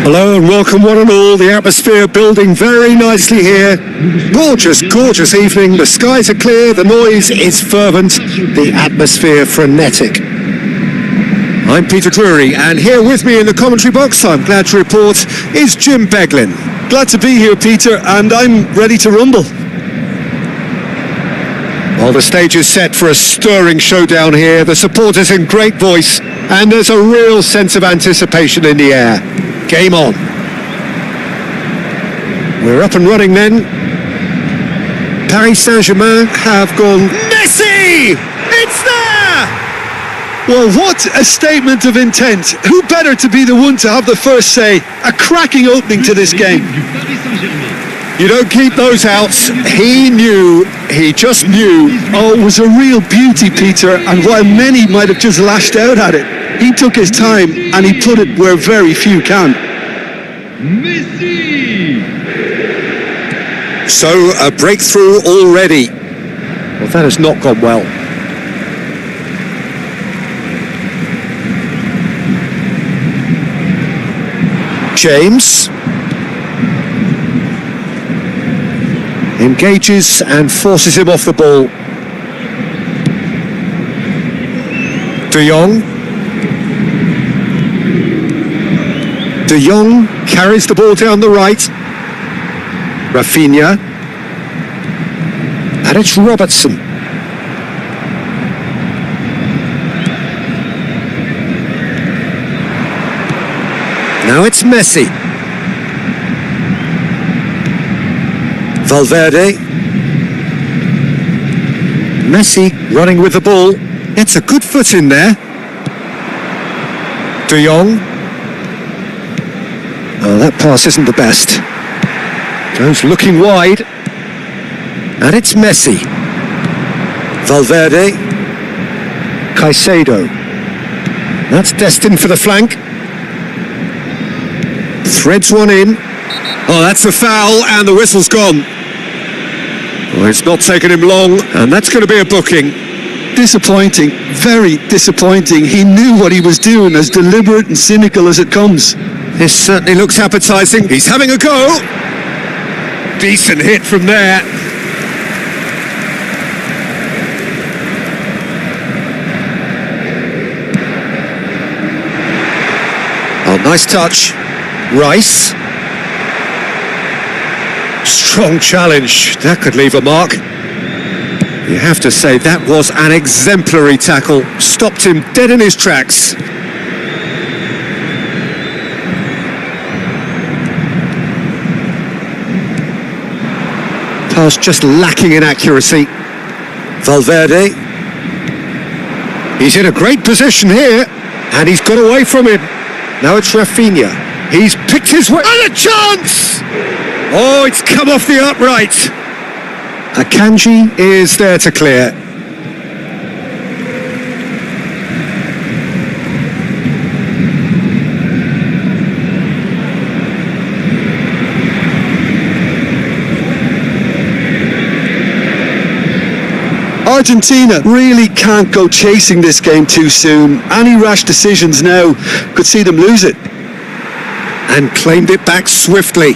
Hello and welcome one and all, the atmosphere building very nicely here. Gorgeous, gorgeous evening, the skies are clear, the noise is fervent, the atmosphere frenetic. I'm Peter Drury, and here with me in the commentary box, I'm glad to report, is Jim Beglin. Glad to be here, Peter, and I'm ready to rumble. Well, the stage is set for a stirring showdown here, the supporters in great voice, and there's a real sense of anticipation in the air. Game on. We're up and running then. Paris Saint-Germain have gone... Messi! It's there! Well, what a statement of intent. Who better to be the one to have the first say? A cracking opening to this game. You don't keep those outs. He just knew. Oh, it was a real beauty, Peter, and while many might have just lashed out at it, he took his time and he put it where very few can. Messi! So, a breakthrough already. Well, that has not gone well. James engages and forces him off the ball. De Jong carries the ball down the right. Rafinha. And it's Robertson. Now it's Messi. Valverde. Messi running with the ball. It's a good foot in there. De Jong. Oh, that pass isn't the best. Goes looking wide. And it's Messi. Valverde. Caicedo. That's destined for the flank. Threads one in. Oh, that's a foul, and the whistle's gone. Oh, it's not taken him long, and that's going to be a booking. Disappointing, very disappointing. He knew what he was doing, as deliberate and cynical as it comes. This certainly looks appetising. He's having a go. Decent hit from there. Oh, nice touch. Rice. Strong challenge. That could leave a mark. You have to say that was an exemplary tackle. Stopped him dead in his tracks. Pass just lacking in accuracy. Valverde. He's in a great position here, and he's got away from him. Now it's Rafinha. He's picked his way. And a chance! Oh, it's come off the upright. Akanji is there to clear. Argentina really can't go chasing this game too soon. Any rash decisions now could see them lose it. And claimed it back swiftly.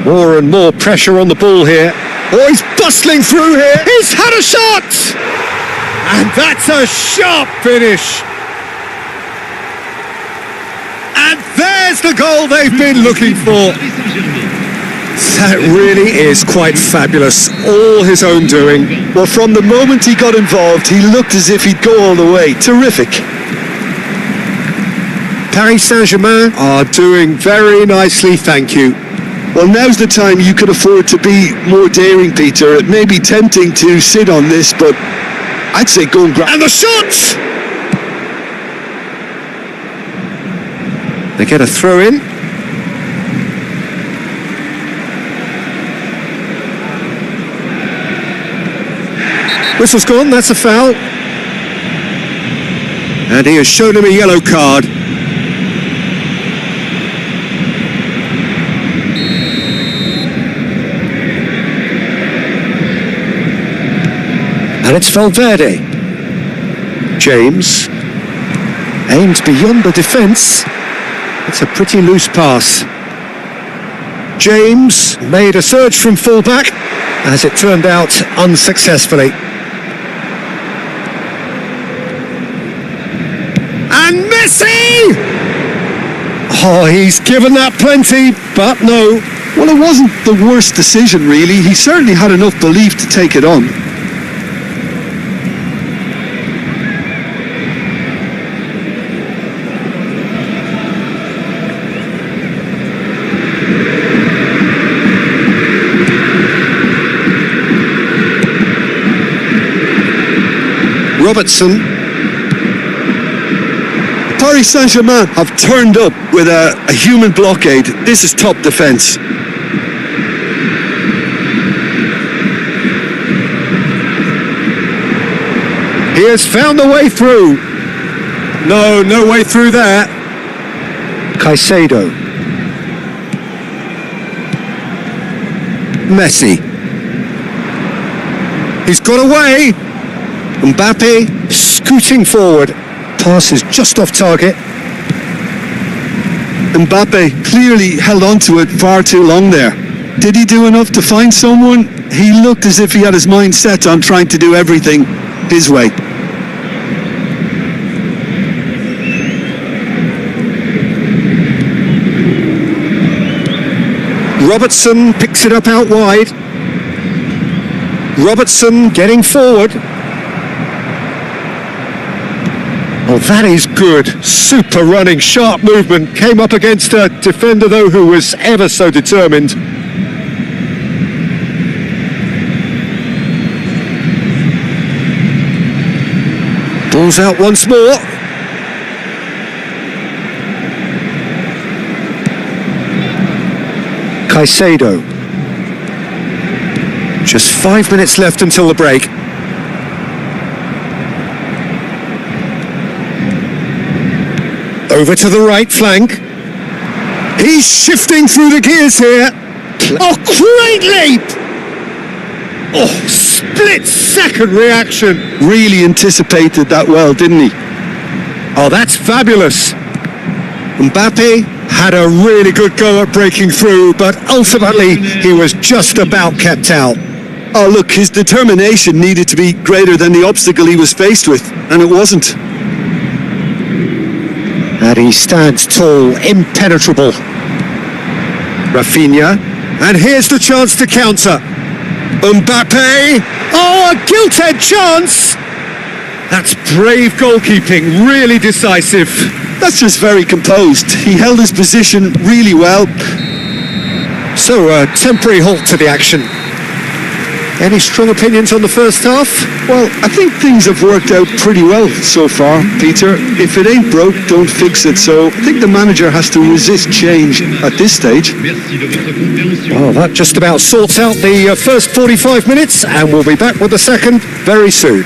More and more pressure on the ball here. Oh, he's bustling through here. He's had a shot! And that's a sharp finish. And there's the goal they've been looking for. That really is quite fabulous. All his own doing. Well, from the moment he got involved, he looked as if he'd go all the way. Terrific. Paris Saint-Germain are doing very nicely, thank you. Well, now's the time you could afford to be more daring, Peter. It may be tempting to sit on this, but I'd say go and grab. And the shot! They get a throw in. Whistle's gone, that's a foul. And he has shown him a yellow card. And it's Valverde. James aims beyond the defence. It's a pretty loose pass. James made a surge from fullback, as it turned out unsuccessfully. And Messi! Oh, he's given that plenty, but no. Well, it wasn't the worst decision, really. He certainly had enough belief to take it on. Robertson. Paris Saint-Germain have turned up with a human blockade. This is top defence. He has found a way through. No way through there. Caicedo. Messi. He's got away. Mbappe scooting forward. Pass is just off target. Mbappe clearly held on to it far too long there. Did he do enough to find someone? He looked as if he had his mind set on trying to do everything his way. Robertson picks it up out wide. Robertson getting forward. Oh, that is good. Super running, sharp movement. Came up against a defender, though, who was ever so determined. Ball's out once more. Caicedo. Just 5 minutes left until the break. Over to the right flank. He's shifting through the gears here. Oh, great leap! Oh, split-second reaction. Really anticipated that well, didn't he? Oh, that's fabulous. Mbappe had a really good go at breaking through, but ultimately he was just about kept out. Oh, look, his determination needed to be greater than the obstacle he was faced with, and it wasn't. And he stands tall, impenetrable. Rafinha, and here's the chance to counter. Mbappe, oh, a gilt-edged chance! That's brave goalkeeping, really decisive. That's just very composed. He held his position really well. So, a temporary halt to the action. Any strong opinions on the first half? Well, I think things have worked out pretty well so far, Peter. If it ain't broke, don't fix it. So I think the manager has to resist change at this stage. Oh, that just about sorts out the first 45 minutes, and we'll be back with the second very soon.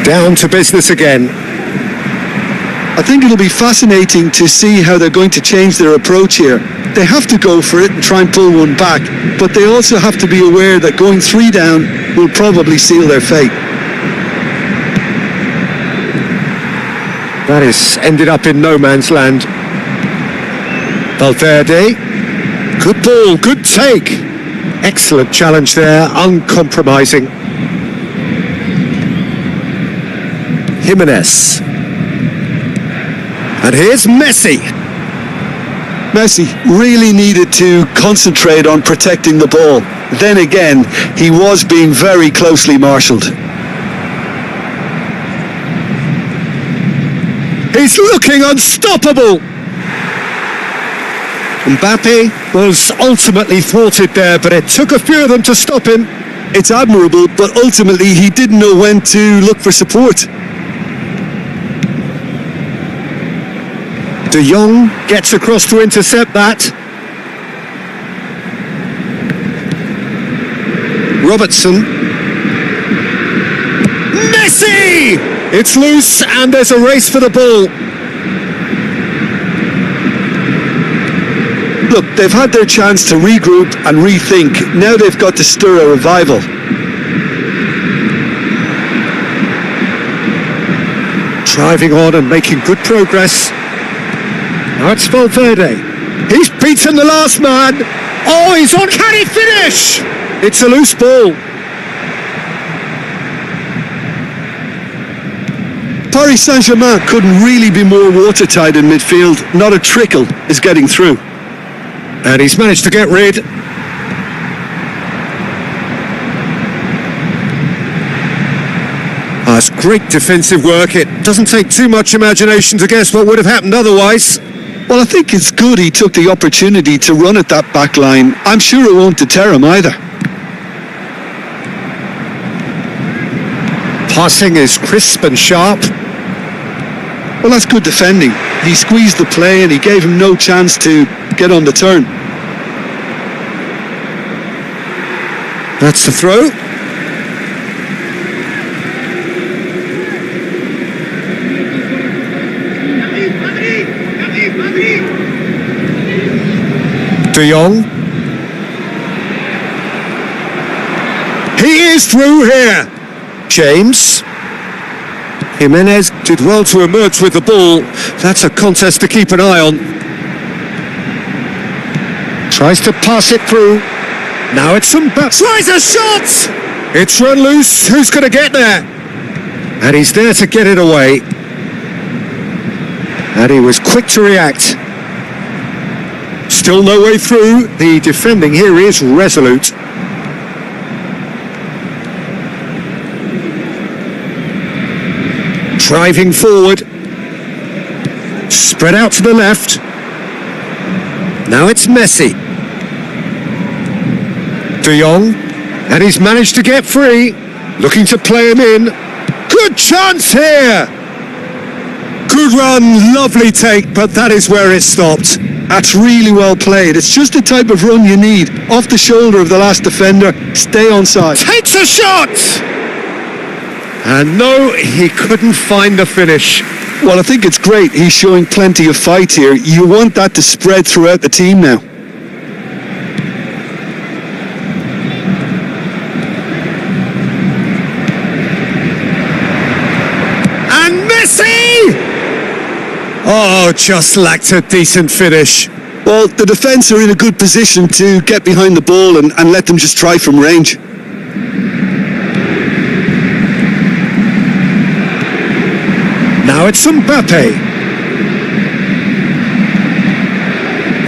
Down to business again. I think it'll be fascinating to see how they're going to change their approach here. They have to go for it and try and pull one back, but they also have to be aware that going 3 down will probably seal their fate. That has ended up in no man's land. Valverde. Good ball, good take. Excellent challenge there, uncompromising. Jimenez. And here's Messi. Messi really needed to concentrate on protecting the ball. Then again, he was being very closely marshalled. He's looking unstoppable. Mbappe was ultimately thwarted there, but it took a few of them to stop him. It's admirable, but ultimately he didn't know when to look for support. De Jong gets across to intercept that. Robertson. Messi! It's loose and there's a race for the ball. Look, they've had their chance to regroup and rethink. Now they've got to stir a revival. Driving on and making good progress. Now it's Valverde. He's beaten the last man. Oh, he's on. Can he finish? It's a loose ball. Paris Saint-Germain couldn't really be more watertight in midfield. Not a trickle is getting through. And he's managed to get rid. That's great defensive work. It doesn't take too much imagination to guess what would have happened otherwise. Well, I think it's good he took the opportunity to run at that back line. I'm sure it won't deter him either. Passing is crisp and sharp. Well, that's good defending. He squeezed the play and he gave him no chance to get on the turn. That's the throw. De Jong. He is through here. James. Jimenez did well to emerge with the ball. That's a contest to keep an eye on. Tries to pass it through. Now it's Mbappe. Tries a shot! It's run loose. Who's going to get there? And he's there to get it away. And he was quick to react. Still no way through. The defending here is resolute. Driving forward. Spread out to the left. Now it's Messi. De Jong. And he's managed to get free. Looking to play him in. Good chance here. Good run, lovely take, but that is where it stopped. That's really well played. It's just the type of run you need. Off the shoulder of the last defender, stay on side. Takes a shot! And no, he couldn't find the finish. Well, I think it's great. He's showing plenty of fight here. You want that to spread throughout the team now. And Messi! Oh, just lacked a decent finish. Well, the defence are in a good position to get behind the ball and let them just try from range. Now it's Mbappe.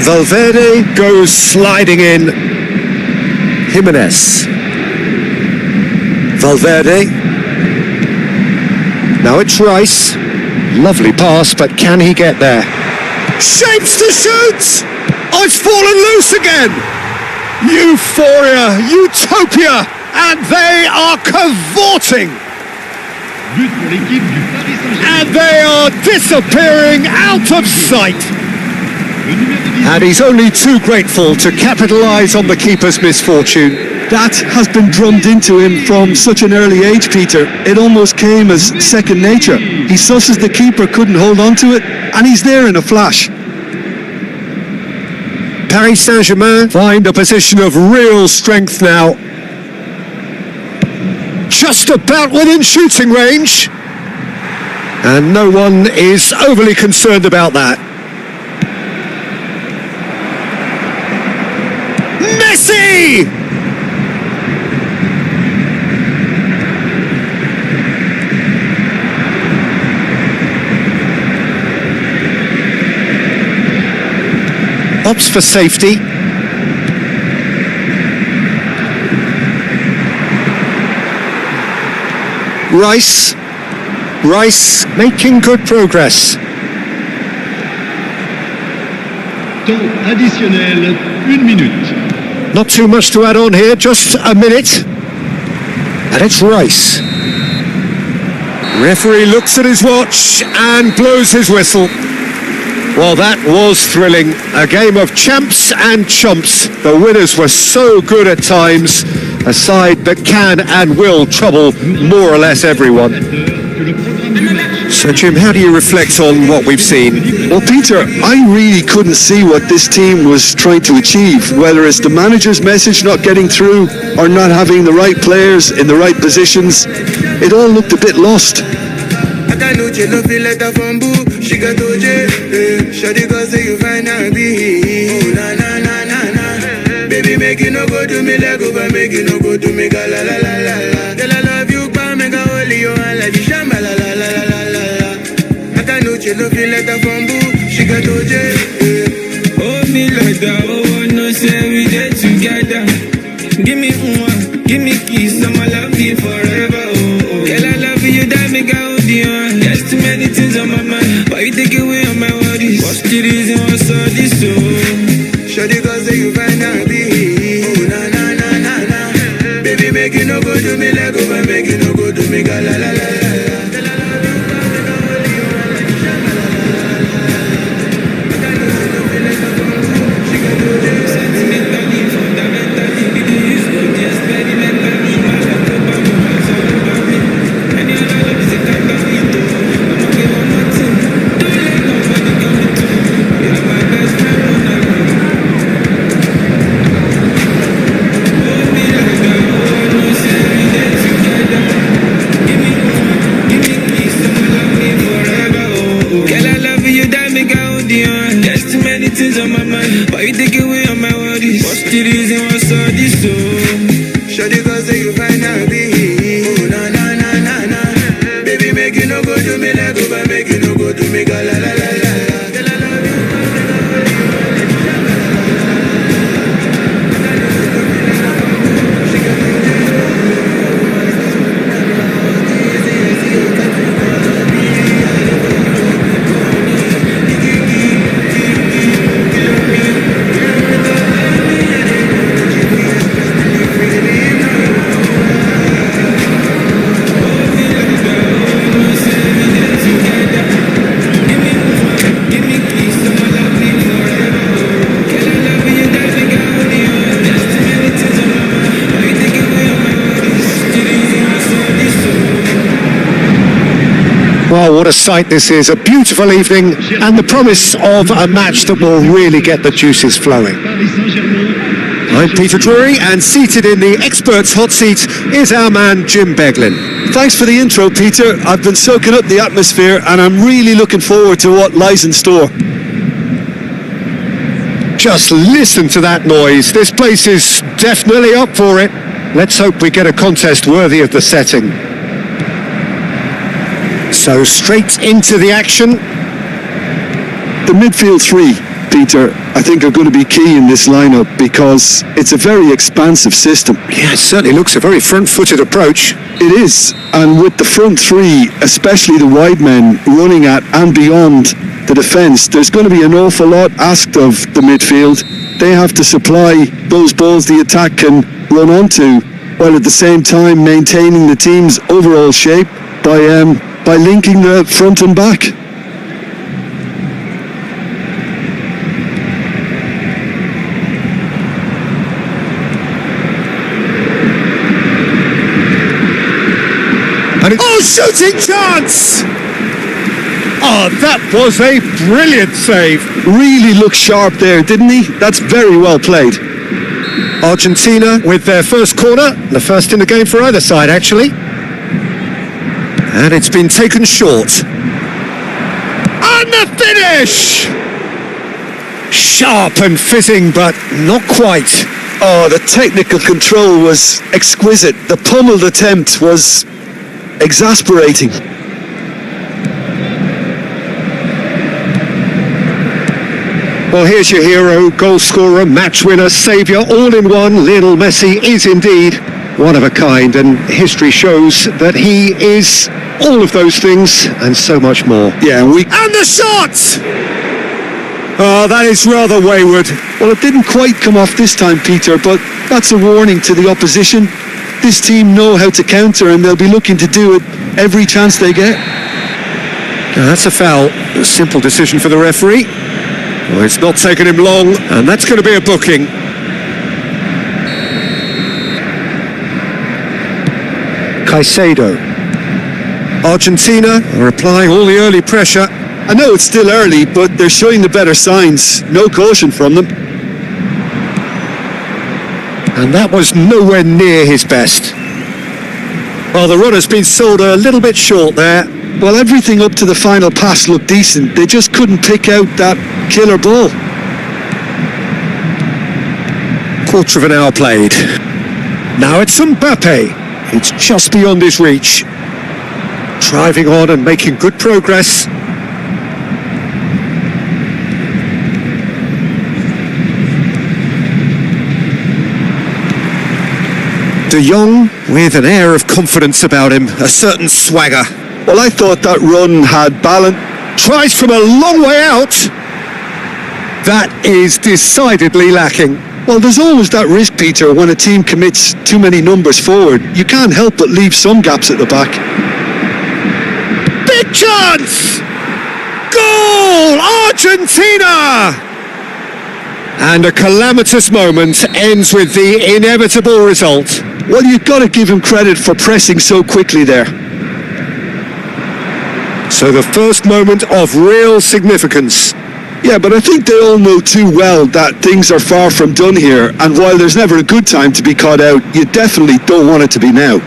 Valverde goes sliding in. Jimenez. Valverde. Now it's Rice. Lovely pass, but can he get there? Shapes to shoot! Oh, it's fallen loose again! Euphoria, utopia, and they are cavorting! And they are disappearing out of sight! And he's only too grateful to capitalise on the keeper's misfortune. That has been drummed into him from such an early age, Peter. It almost came as second nature. He susses the keeper couldn't hold on to it, and he's there in a flash. Paris Saint-Germain find a position of real strength now. Just about within shooting range. And no one is overly concerned about that. Messi! Opts for safety. Rice making good progress. Temps additionnel, 1 minute. Not too much to add on here, just a minute. And it's Rice. Referee looks at his watch and blows his whistle. Well, that was thrilling. A game of champs and chumps. The winners were so good at times. A side that can and will trouble more or less everyone. So, Jim, how do you reflect on what we've seen? Well, Peter, I really couldn't see what this team was trying to achieve, whether it's the manager's message not getting through or not having the right players in the right positions. It all looked a bit lost. She got OJ, shawty gon' say you find her be. Oh na na na na na. Baby make you no go to me like over, make you no go to me ga la la la la la. Girl I love you, pa make a holy you and like you shamba la la la la la la. I can't know you feel like a bamboo. She got OJ. Hold me like that, oh no say we get together. Give me one, give me kiss, I'ma love you forever. Oh, girl I love you, that make a hold you on. There's too many things on my mind. Why you take away all my worries? What's the reason what's all this so? Shawty gon' say you find out be. Oh na na na na na. Baby make you no go to me like over, make you no go to me ga la la la la. Well, what a sight this is. A beautiful evening and the promise of a match that will really get the juices flowing. I'm Peter Drury, and seated in the experts' hot seat is our man Jim Beglin. Thanks for the intro, Peter. I've been soaking up the atmosphere and I'm really looking forward to what lies in store. Just listen to that noise. This place is definitely up for it. Let's hope we get a contest worthy of the setting. So straight into the action. The midfield three, Peter, I think are going to be key in this lineup because it's a very expansive system. Yeah, it certainly looks a very front-footed approach. It is, and with the front three, especially the wide men running at and beyond the defence, there's going to be an awful lot asked of the midfield. They have to supply those balls the attack can run onto, while at the same time maintaining the team's overall shape by linking the front and back. Oh, shooting chance! Oh, that was a brilliant save. Really looked sharp there, didn't he? That's very well played. Argentina with their first corner, the first in the game for either side, actually. And it's been taken short. And the finish! Sharp and fizzing, but not quite. Oh, the technical control was exquisite. The pummeled attempt was exasperating. Well, here's your hero, goal scorer, match winner, saviour, all in one. Lionel Messi is indeed one of a kind, and history shows that he is all of those things and so much more. Yeah, and the shot! Oh, that is rather wayward. Well, it didn't quite come off this time, Peter, but that's a warning to the opposition. This team know how to counter, and they'll be looking to do it every chance they get. Now, that's a foul. A simple decision for the referee. Well, it's not taken him long, and that's going to be a booking. Caicedo. Argentina are applying all the early pressure. I know it's still early, but they're showing the better signs. No caution from them. And that was nowhere near his best. Well, the runner's been sold a little bit short there. Well, everything up to the final pass looked decent. They just couldn't pick out that killer ball. Quarter of an hour played. Now it's Mbappe. It's just beyond his reach. Driving on and making good progress. De Jong with an air of confidence about him, a certain swagger. Well, I thought that run had balance. Tries from a long way out. That is decidedly lacking. Well, there's always that risk, Peter, when a team commits too many numbers forward. You can't help but leave some gaps at the back. Big chance! Goal! Argentina! And a calamitous moment ends with the inevitable result. Well, you've got to give him credit for pressing so quickly there. So the first moment of real significance. Yeah, but I think they all know too well that things are far from done here, and while there's never a good time to be caught out, you definitely don't want it to be now.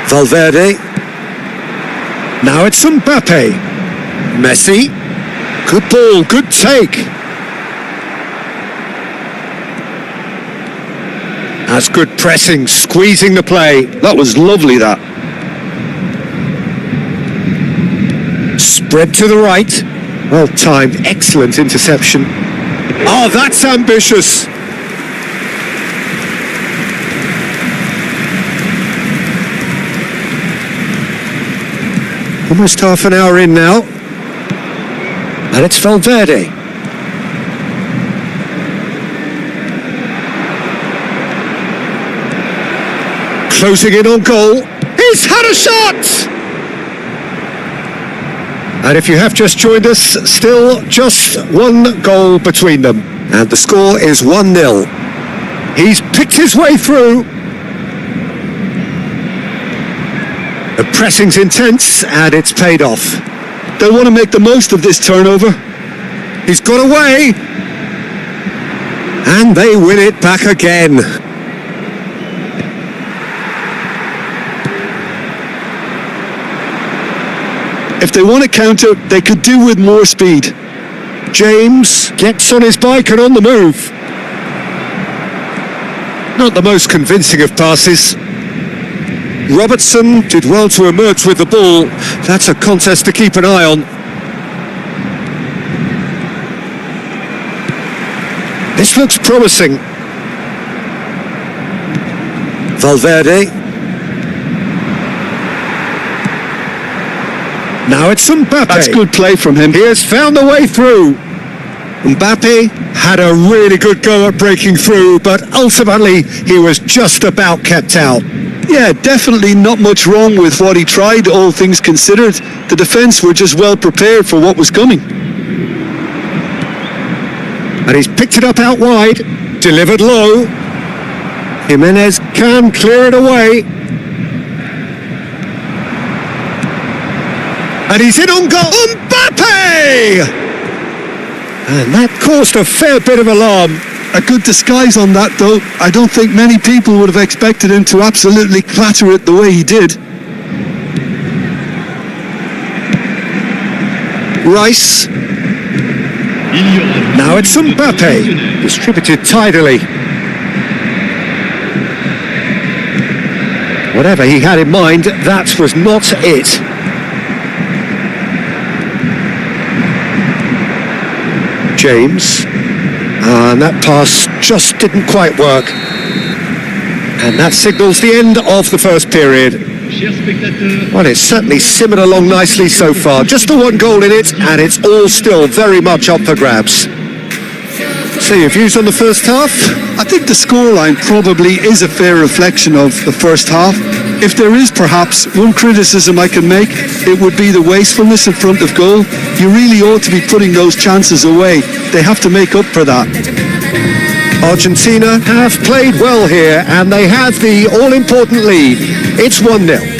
Valverde. Now it's Mbappe. Messi. Good ball, good take. That's good pressing, squeezing the play. That was lovely, that. Spread to the right. Well timed, excellent interception. Oh, that's ambitious. Almost half an hour in now. And it's Valverde. Closing in on goal. He's had a shot! And if you have just joined us, still just one goal between them. And the score is 1-0. He's picked his way through. The pressing's intense and it's paid off. They'll want to make the most of this turnover. He's got away. And they win it back again. If they want to counter, they could do with more speed. James gets on his bike and on the move. Not the most convincing of passes. Robertson did well to emerge with the ball. That's a contest to keep an eye on. This looks promising. Valverde. Now it's Mbappe. That's good play from him. He has found a way through. Mbappe had a really good go at breaking through, but ultimately he was just about kept out. Yeah, definitely not much wrong with what he tried, all things considered. The defence were just well prepared for what was coming. And he's picked it up out wide, delivered low. Jimenez can clear it away. And he's in on goal. Mbappe! And that caused a fair bit of alarm. A good disguise on that, though. I don't think many people would have expected him to absolutely clatter it the way he did. Rice. Now it's Mbappe. Distributed tidily. Whatever he had in mind, that was not it. James. And that pass just didn't quite work. And that signals the end of the first period. Chers spectateurs, Well, it's certainly simmered along nicely so far. Just the one goal in it, and it's all still very much up for grabs. So your views on the first half? I think the scoreline probably is a fair reflection of the first half. If there is perhaps one criticism I can make, it would be the wastefulness in front of goal. You really ought to be putting those chances away. They have to make up for that. Argentina have played well here, and they have the all-important lead. It's 1-0.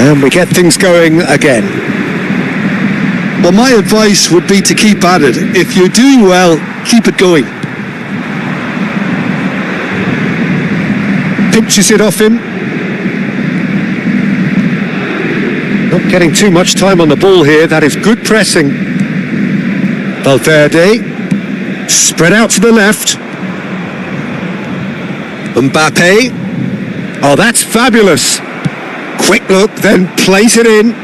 And we get things going again. Well, my advice would be to keep at it. If you're doing well, keep it going. Pinches it off him. Not getting too much time on the ball here. That is good pressing. Valverde. Spread out to the left. Mbappe. Oh, that's fabulous. Quick look, then plays it in.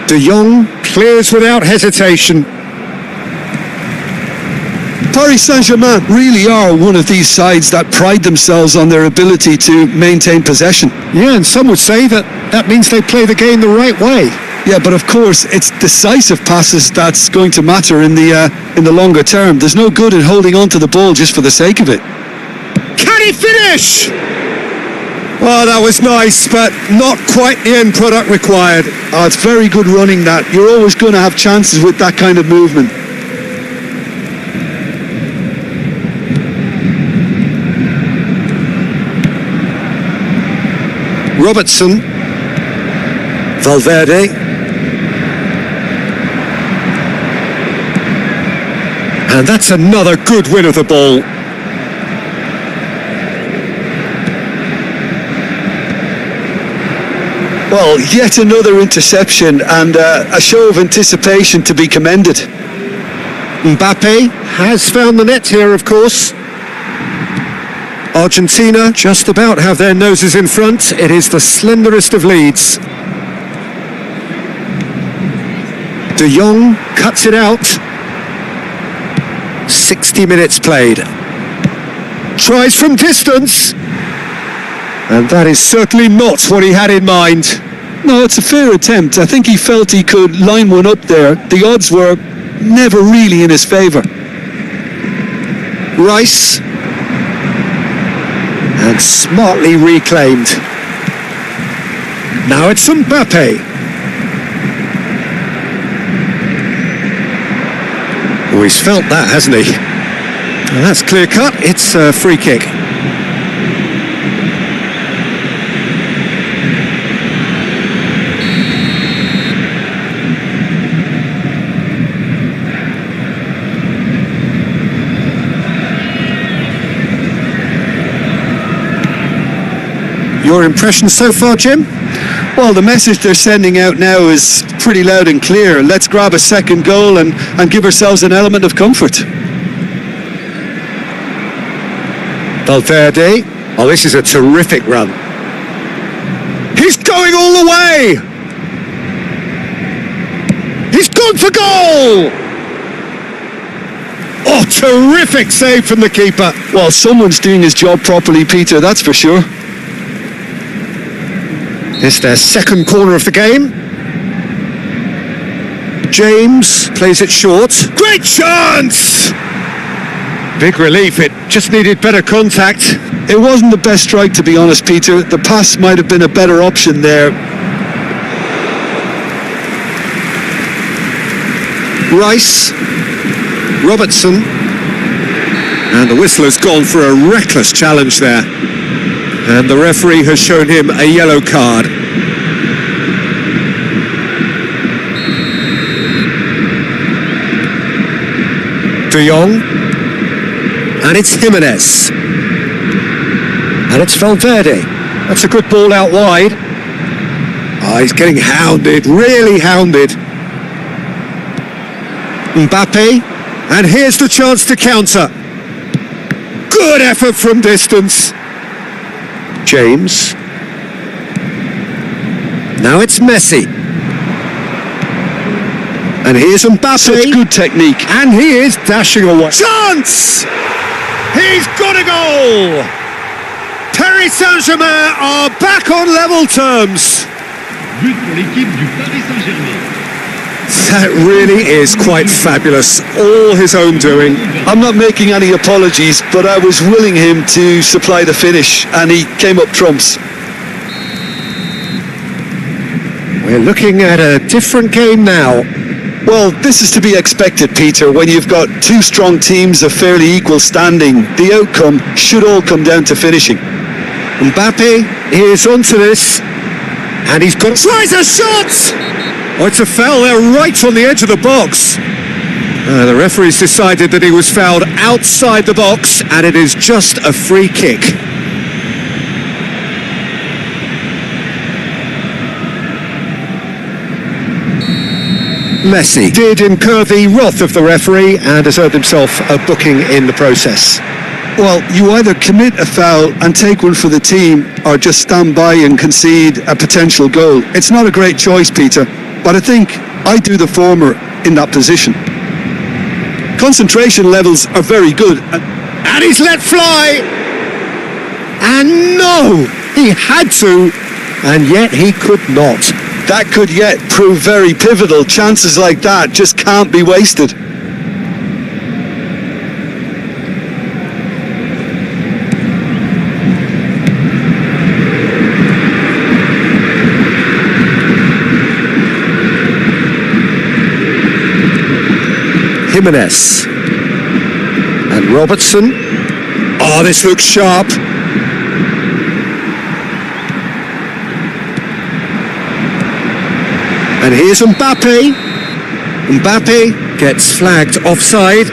De Jong clears without hesitation. Paris Saint-Germain really are one of these sides that pride themselves on their ability to maintain possession. Yeah, and some would say that means they play the game the right way. Yeah, but of course, it's decisive passes that's going to matter in the longer term. There's no good in holding on to the ball just for the sake of it. Can he finish? Oh, that was nice, but not quite the end product required. Oh, it's very good running that. You're always going to have chances with that kind of movement. Robertson. Valverde. And that's another good win of the ball. Well, yet another interception and a show of anticipation to be commended. Mbappe has found the net here, of course. Argentina just about have their noses in front. It is the slenderest of leads. De Jong cuts it out. 60 minutes played. Tries from distance. And that is certainly not what he had in mind. No, it's a fair attempt. I think he felt he could line one up there. The odds were never really in his favour. Rice. And smartly reclaimed. Now it's Mbappe. Oh, he's felt that, hasn't he? And that's clear cut. It's a free kick. Your impression so far, Jim? Well, the message they're sending out now is pretty loud and clear. Let's grab a second goal and give ourselves an element of comfort. Valverde. Oh, this is a terrific run. He's going all the way! He's gone for goal! Oh, terrific save from the keeper. Well, someone's doing his job properly, Peter, that's for sure. It's their second corner of the game. James plays it short. Great chance! Big relief, it just needed better contact. It wasn't the best strike, to be honest, Peter. The pass might have been a better option there. Rice. Robertson. And the whistle has gone for a reckless challenge there. And the referee has shown him a yellow card. De Jong. And it's Jimenez. And it's Valverde. That's a good ball out wide. Oh, he's getting hounded, really hounded. Mbappe. And here's the chance to counter. Good effort from distance. James. Now it's Messi. And here's Mbappe. Such good technique. And he is dashing away. Chance! He's got a goal! Paris Saint-Germain are back on level terms. But pour l'équipe du Paris Saint-Germain. That really is quite fabulous. All his own doing. I'm not making any apologies, but I was willing him to supply the finish, and he came up trumps. We're looking at a different game now. Well, this is to be expected, Peter. When you've got two strong teams of fairly equal standing, the outcome should all come down to finishing. Mbappe is onto this, and he's got tries a shot! Oh, it's a foul there right on the edge of the box. The referee's decided that he was fouled outside the box, and it is just a free kick. Messi did incur the wrath of the referee and has earned himself a booking in the process. Well, you either commit a foul and take one for the team, or just stand by and concede a potential goal. It's not a great choice, Peter, but I think I do the former in that position. Concentration levels are very good. And he's let fly! And no! He had to, and yet he could not. That could yet prove very pivotal. Chances like that just can't be wasted. Jimenez. And Robertson. Oh, this looks sharp. And here's Mbappe. Mbappe gets flagged offside.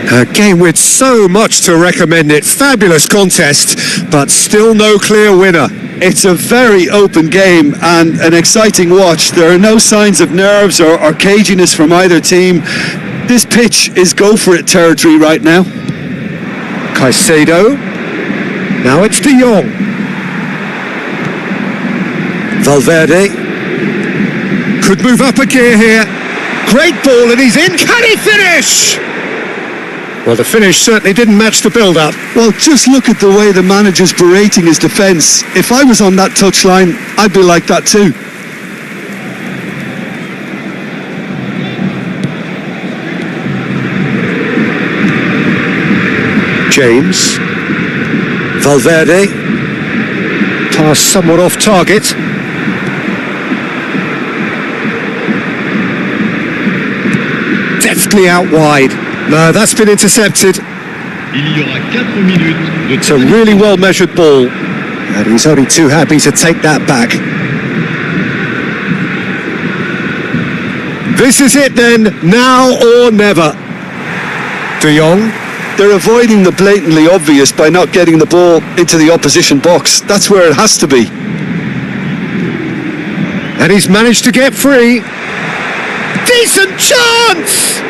A game with so much to recommend it. Fabulous contest, but still no clear winner. It's a very open game and an exciting watch. There are no signs of nerves or caginess from either team. This pitch is go-for-it territory right now. Caicedo. Now it's De Jong. Valverde. Could move up a gear here. Great ball and he's in. Can he finish? Well, the finish certainly didn't match the build-up. Well, just look at the way the manager's berating his defence. If I was on that touchline, I'd be like that too. James. Valverde. Pass somewhat off target. Deftly out wide. No, that's been intercepted. Il y aura 4 minutes de It's a really well-measured ball. And he's only too happy to take that back. This is it then, now or never. De Jong. They're avoiding the blatantly obvious by not getting the ball into the opposition box. That's where it has to be. And he's managed to get free. Decent chance!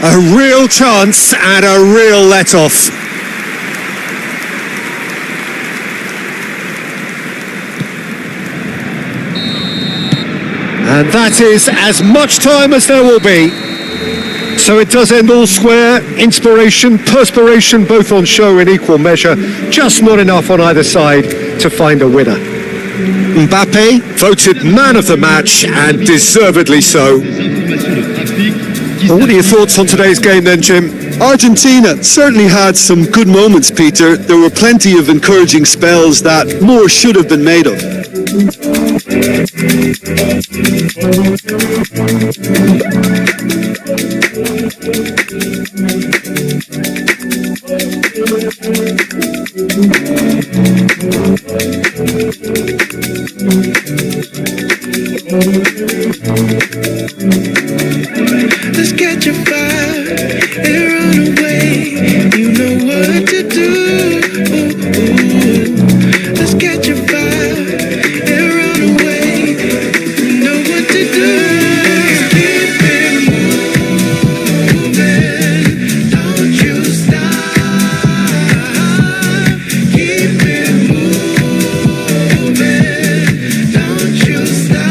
A real chance and a real let-off. And that is as much time as there will be. So it does end all square. Inspiration, perspiration, both on show in equal measure. Just not enough on either side to find a winner. Mbappe voted man of the match, and deservedly so. Well, what are your thoughts on today's game then, Jim? Argentina certainly had some good moments, Peter. There were plenty of encouraging spells that more should have been made of. vibe and run away. You know what to do. Let's catch a vibe and run away. You know what to do. Keep it moving. Don't you stop. Keep it moving. Don't you stop.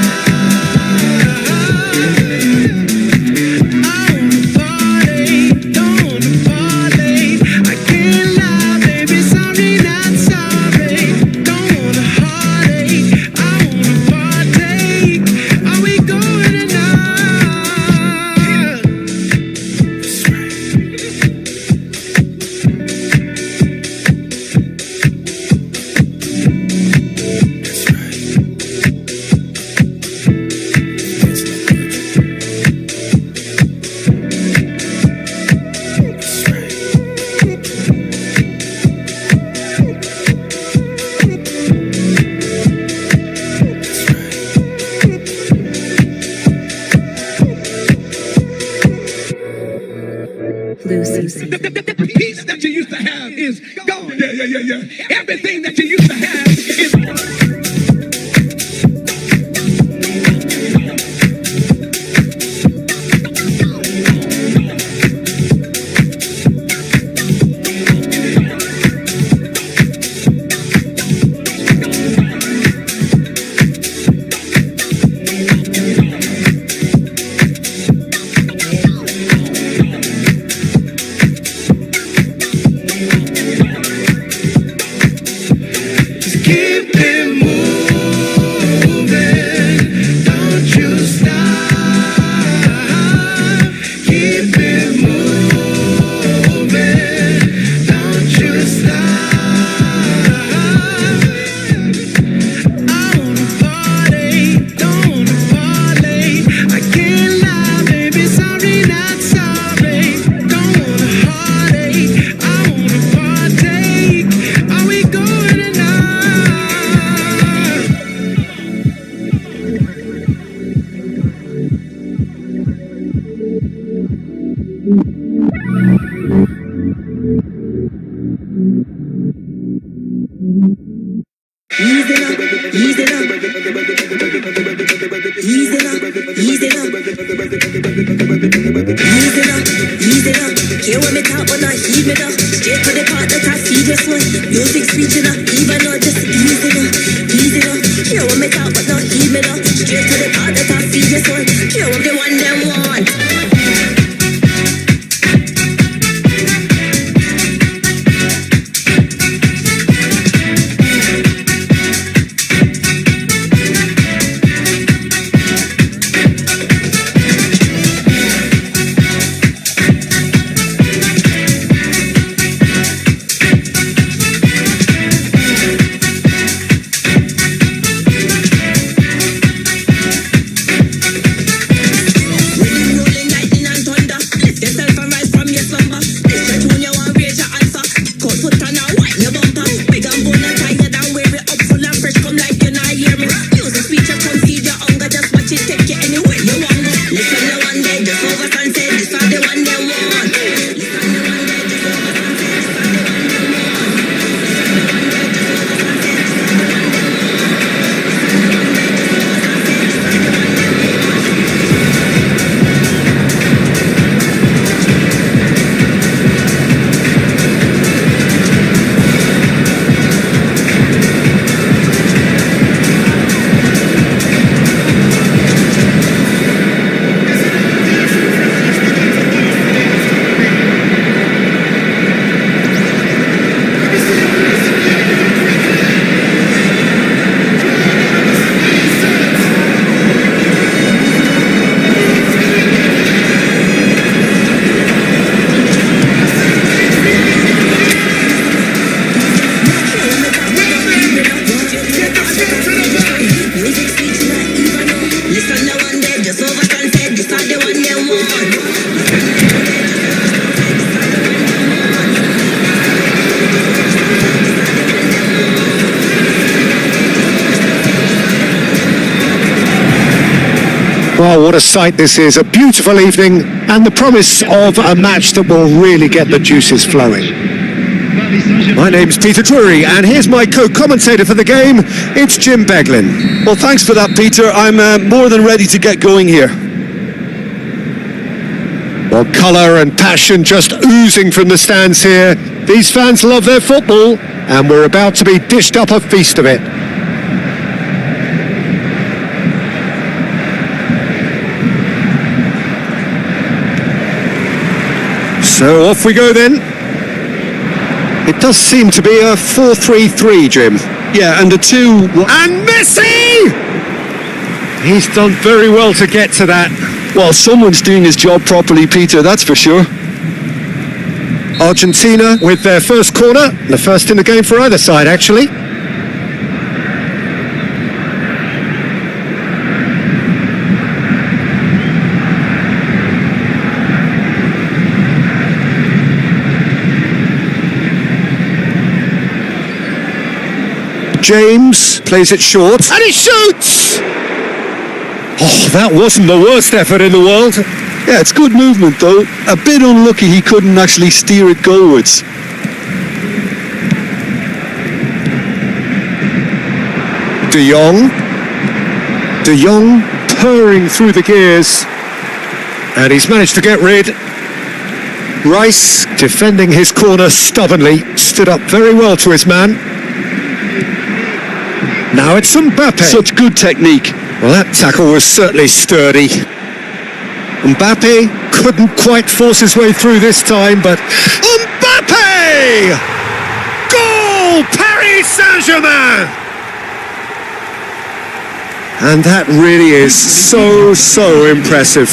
The peace that you used to have is gone. Yeah. Everything that you used to have is gone. Oh, what a sight this is. A beautiful evening and the promise of a match that will really get the juices flowing. Paris Saint-Germain. My name's Peter Drury, and here's my co-commentator for the game. It's Jim Beglin. Well, thanks for that, Peter. I'm more than ready to get going here. Well, colour and passion just oozing from the stands here. These fans love their football, and we're about to be dished up a feast of it. So off we go then. It does seem to be a 4-3-3, Jim. Yeah, and the two... And Messi! He's done very well to get to that. Well, someone's doing his job properly, Peter, that's for sure. Argentina with their first corner, the first in the game for either side, actually. James plays it short, and he shoots! Oh, that wasn't the worst effort in the world. Yeah, it's good movement, though. A bit unlucky he couldn't actually steer it goalwards. De Jong purring through the gears. And he's managed to get rid. Rice, defending his corner stubbornly, stood up very well to his man. Now it's Mbappe. Such good technique. Well, that tackle was certainly sturdy. Mbappe couldn't quite force his way through this time, but... Mbappe! Goal! Paris Saint-Germain! And that really is so impressive.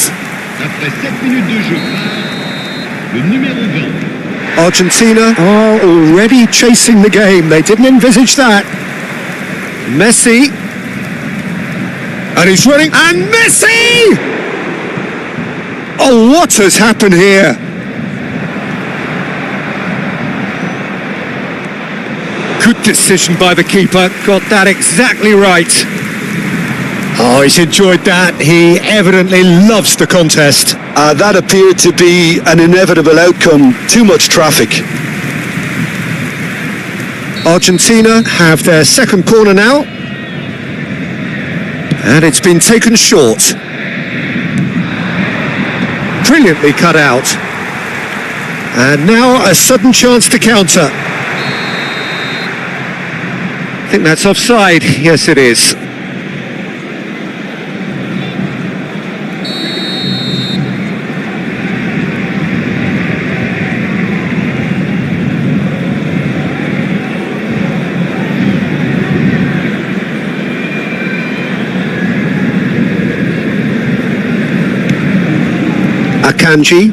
Après 7 minutes de jeu, part le numéro 20. Argentina are already chasing the game. They didn't envisage that. Messi. And he's running. And Messi! Oh, what has happened here? Good decision by the keeper. Got that exactly right. Oh, he's enjoyed that. He evidently loves the contest. That appeared to be an inevitable outcome. Too much traffic. Argentina have their second corner now. And it's been taken short. Brilliantly cut out. And now a sudden chance to counter. I think that's offside. Yes, it is. Akanji.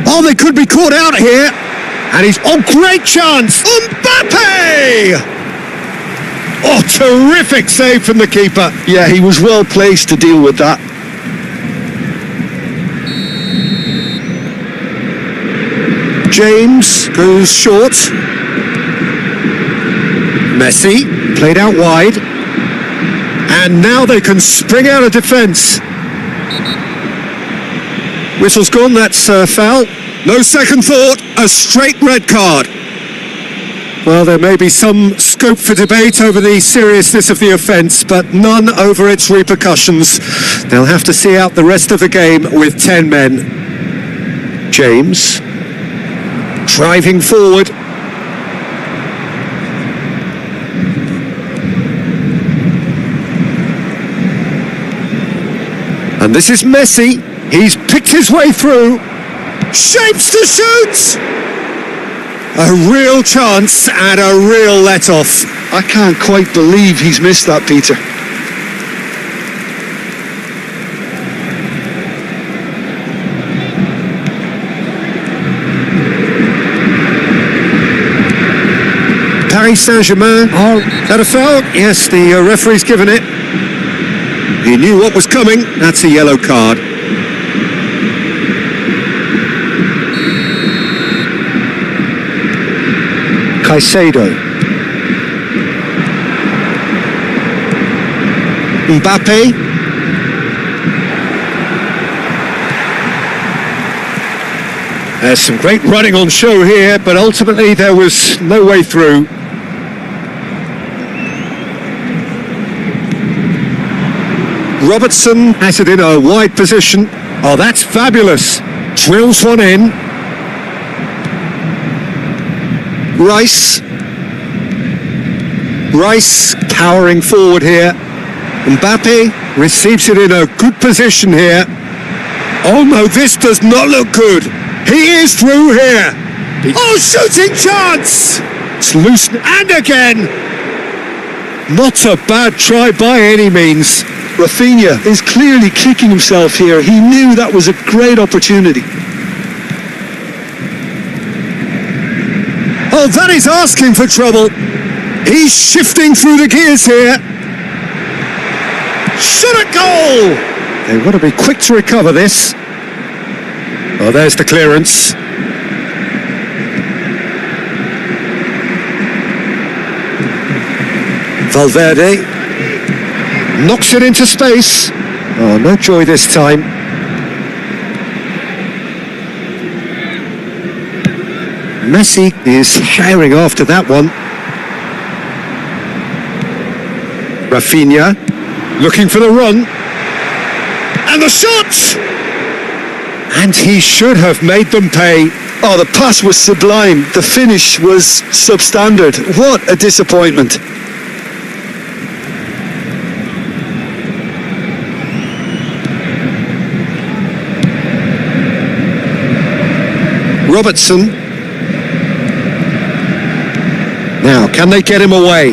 Oh, they could be caught out here. And he's... Oh, great chance! Mbappe! Oh, terrific save from the keeper. Yeah, he was well placed to deal with that. James goes short. Messi played out wide. And now they can spring out of defence. Whistle's gone, that's foul. No second thought, a straight red card. Well, there may be some scope for debate over the seriousness of the offence, but none over its repercussions. They'll have to see out the rest of the game with 10 men. James, driving forward. And this is Messi. He's picked his way through. Shapes to shoot! A real chance and a real let-off. I can't quite believe he's missed that, Peter. Paris Saint-Germain. Oh, is that a foul? Yes, the referee's given it. He knew what was coming. That's a yellow card. Caicedo. Mbappe. There's some great running on show here, but ultimately there was no way through. Robertson has it in a wide position. Oh, that's fabulous. Drills one in. Rice powering forward here. Mbappe receives it in a good position here. Oh no, this does not look good. He is through here. Oh, shooting chance! It's loose, and again. Not a bad try by any means. Rafinha is clearly kicking himself here. He knew that was a great opportunity. Oh, that is asking for trouble. He's shifting through the gears here. Shot a goal! They've got to be quick to recover this. Oh, there's the clearance. Valverde knocks it into space. Oh, no joy this time. Messi is sharing after that one. Rafinha looking for the run. And the shot! And he should have made them pay. Oh, the pass was sublime. The finish was substandard. What a disappointment. Robertson. Now, can they get him away?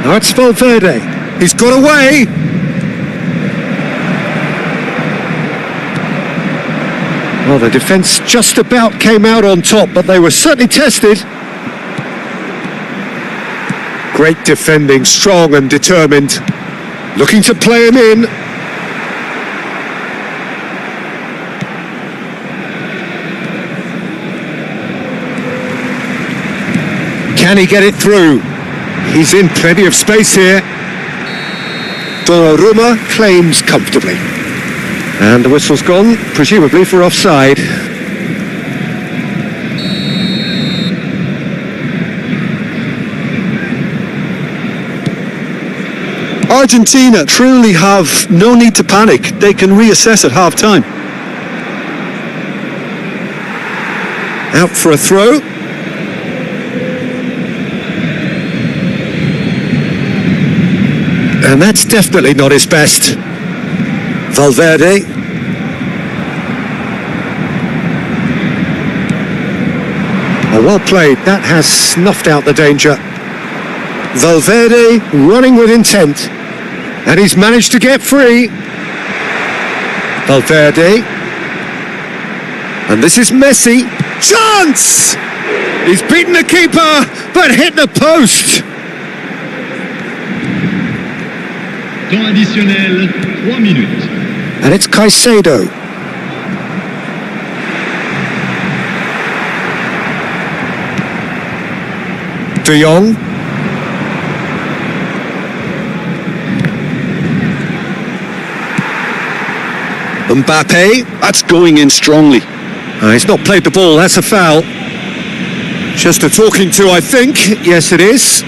Now it's Valverde. He's got away. Well, the defence just about came out on top, but they were certainly tested. Great defending, strong and determined. Looking to play him in. Can he get it through? He's in plenty of space here. Donnarumma claims comfortably. And the whistle's gone, presumably for offside. Argentina truly have no need to panic. They can reassess at half-time. Out for a throw. And that's definitely not his best. Valverde. Oh, well played. That has snuffed out the danger. Valverde running with intent. And he's managed to get free. Valverde. And this is Messi. Chance! He's beaten the keeper, but hit the post. Temps additionnel, 3 minutes. And it's Caicedo. De Jong. Mbappe. That's going in strongly. He's not played the ball, that's a foul. Just a talking to, I think. Yes, it is.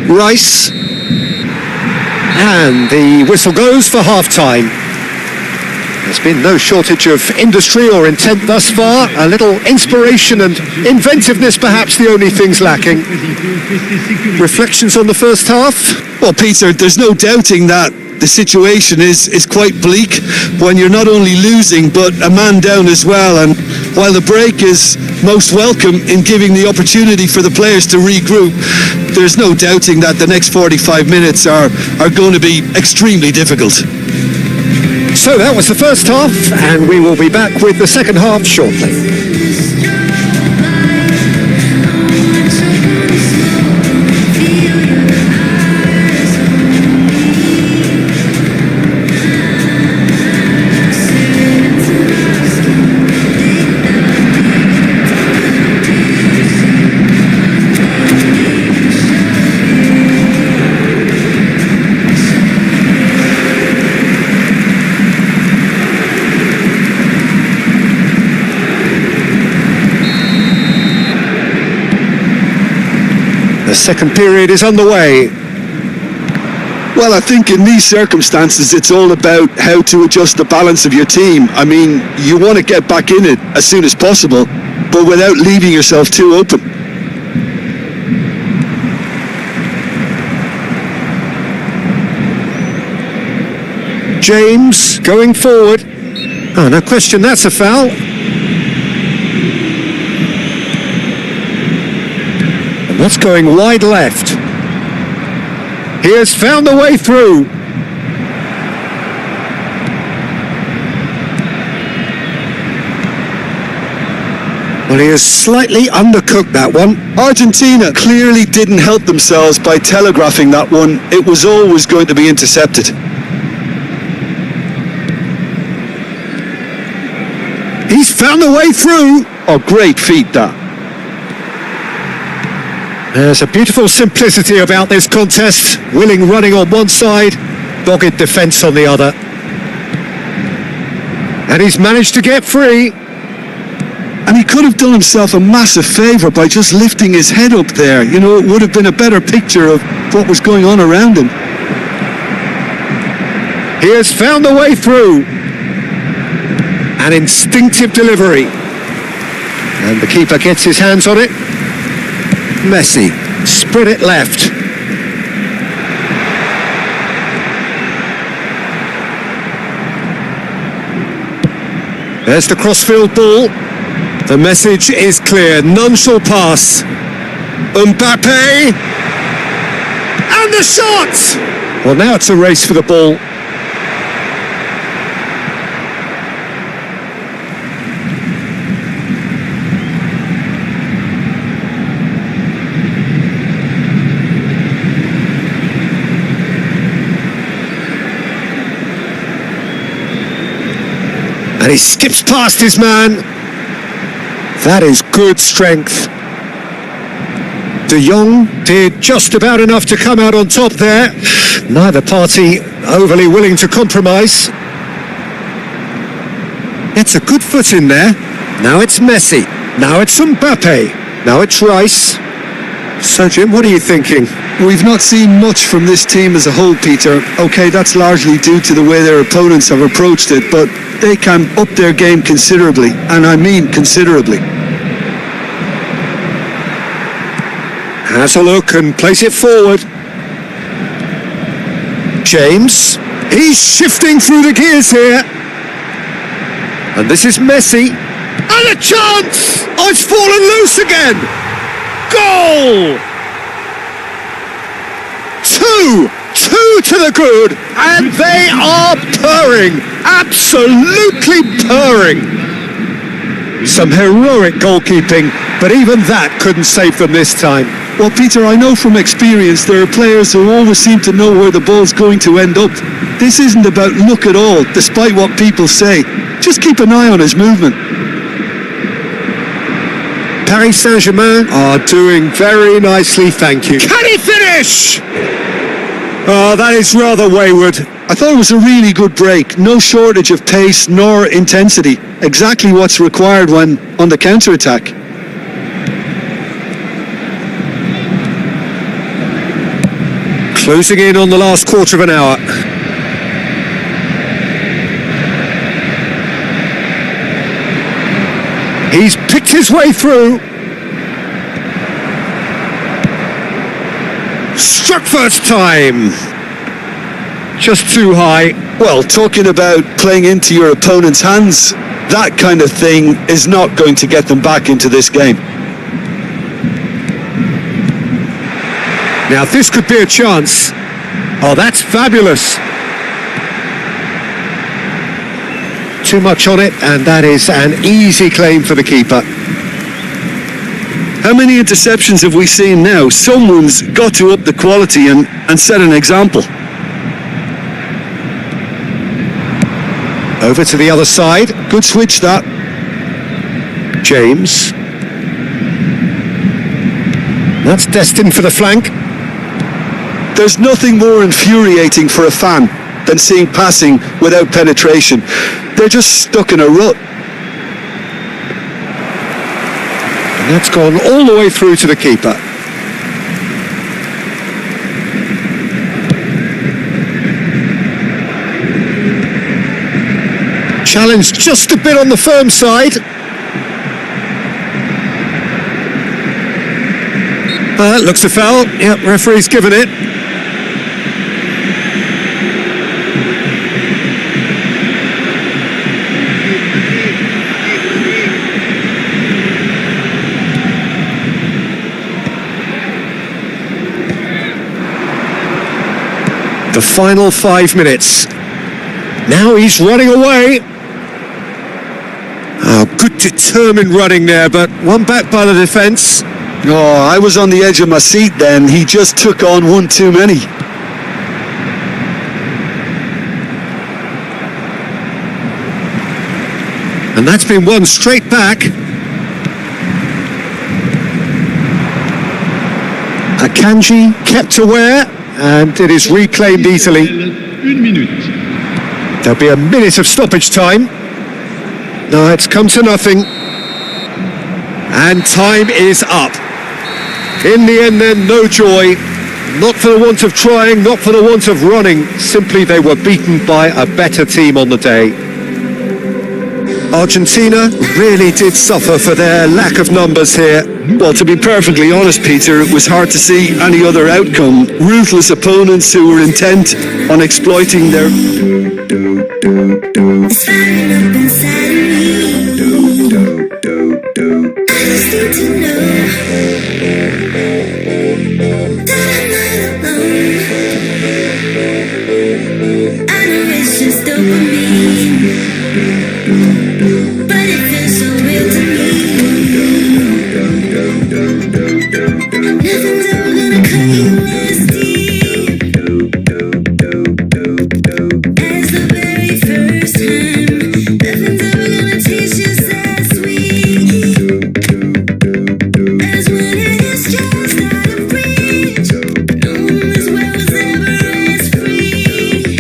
Rice. And the whistle goes for half-time. There's been no shortage of industry or intent thus far. A little inspiration and inventiveness, perhaps the only things lacking. Reflections on the first half? Well, Peter, there's no doubting that the situation is quite bleak when you're not only losing but a man down as well. And while the break is most welcome in giving the opportunity for the players to regroup, there's no doubting that the next 45 minutes are going to be extremely difficult. So that was the first half, and we will be back with the second half shortly. second period is underway. Well, I think in these circumstances, it's all about how to adjust the balance of your team. I mean, you want to get back in it as soon as possible, but without leaving yourself too open. James going forward. Oh, no question, that's a foul. And that's going wide left. He has found the way through. Well, he has slightly undercooked that one. Argentina clearly didn't help themselves by telegraphing that one. It was always going to be intercepted. He's found the way through. Oh, great feat, that. There's a beautiful simplicity about this contest. Willing running on one side, dogged defence on the other. And he's managed to get free. And he could have done himself a massive favour by just lifting his head up there. You know, it would have been a better picture of what was going on around him. He has found the way through. An instinctive delivery. And the keeper gets his hands on it. Messi, spread it left. There's the crossfield ball. The message is clear. None shall pass. Mbappe. And the shot! Well, now it's a race for the ball. And he skips past his man. That is good strength. De Jong did just about enough to come out on top there. Neither party overly willing to compromise. It's a good foot in there. Now it's Messi. Now it's Mbappe. Now it's Rice. So, Jim, what are you thinking? We've not seen much from this team as a whole, Peter. OK, that's largely due to the way their opponents have approached it, but they can up their game considerably, and I mean considerably. Has a look and plays it forward. James, he's shifting through the gears here. And this is Messi. And a chance! Oh, it's fallen loose again! Goal! Two to the good, and they are purring, absolutely purring. Some heroic goalkeeping, but even that couldn't save them this time. Well, Peter, I know from experience there are players who always seem to know where the ball's going to end up. This isn't about luck at all, despite what people say. Just keep an eye on his movement. Paris Saint-Germain are doing very nicely, thank you. Can he finish? Oh, that is rather wayward. I thought it was a really good break. No shortage of pace nor intensity. Exactly what's required when on the counter-attack. Closing in on the last quarter of an hour. He's picked his way through. Struck first time. Just too high. Well, talking about playing into your opponent's hands, that kind of thing is not going to get them back into this game. Now this could be a chance. Oh, that's fabulous. Too much on it, and that is an easy claim for the keeper. How many interceptions have we seen now? Someone's got to up the quality and set an example. Over to the other side. Good switch, that. James. That's destined for the flank. There's nothing more infuriating for a fan than seeing passing without penetration. They're just stuck in a rut. And that's gone all the way through to the keeper. Challenge just a bit on the firm side. Looks a foul. Yep, referee's given it. The final 5 minutes. Now he's running away. Oh, good determined running there, but one back by the defence. Oh, I was on the edge of my seat then. He just took on one too many. And that's been won straight back. Akanji kept aware, and it is reclaimed easily. 1 minute. There'll be a minute of stoppage time. No, it's come to nothing. And time is up. In the end then, no joy. Not for the want of trying, not for the want of running. Simply they were beaten by a better team on the day. Argentina really did suffer for their lack of numbers here. Well, to be perfectly honest, Peter, it was hard to see any other outcome. Ruthless opponents who were intent on exploiting their... It's firing up inside of me. I just need to know that I'm not alone. I know it's just dopamine, but it feels so real to me. Nothing's ever gonna cut you as deep as the very first time. Nothing's ever gonna taste just as sweet as when it is just out of reach. No one this world was ever as free.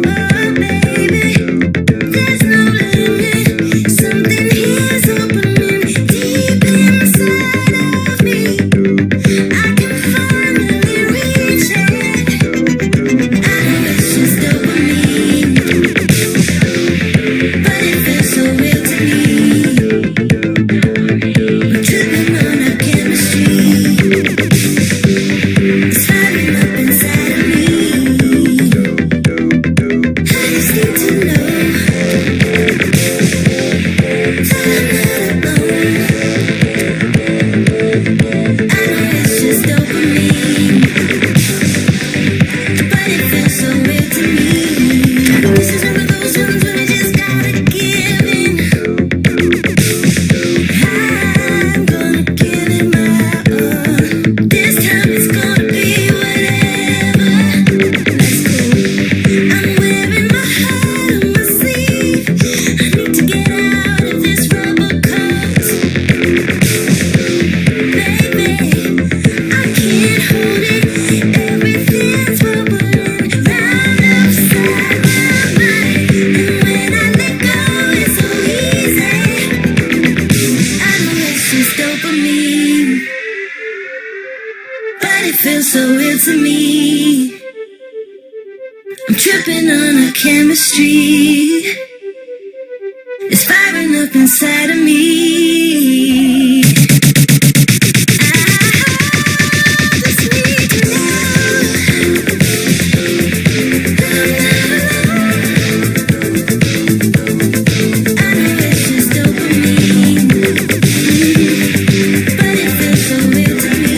Oh baby, there's no limit. Something here's opening deep inside of me. I can finally reach it. I know it's just dopamine, but it feels so real to me. We're tripping on our chemistry. It's firing up inside of me. I just need to know that I'm not alone. I know it's just dopamine, but it feels so real to me. This is one of those ones when I just gotta give in. I'm gonna give it my all. This time it's gonna be whatever. Let's go. I'm wearing my heart on my sleeve. I need to get out of this rubber coat. Baby, I can't hold it. Everything's bubbling round upside my mind. And when I let go, it's so easy. I know it's just dopamine, but it feels so real to me. I'm tripping on our chemistry. It's firing up inside of me. I just need to know that I'm not alone. I know it's just dopamine, but it feels so real to me.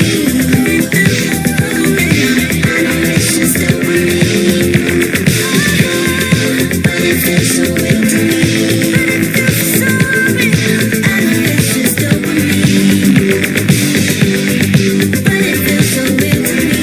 I know it's just dopamine, but it feels so real to me. I know it's just dopamine, but it feels so real to me.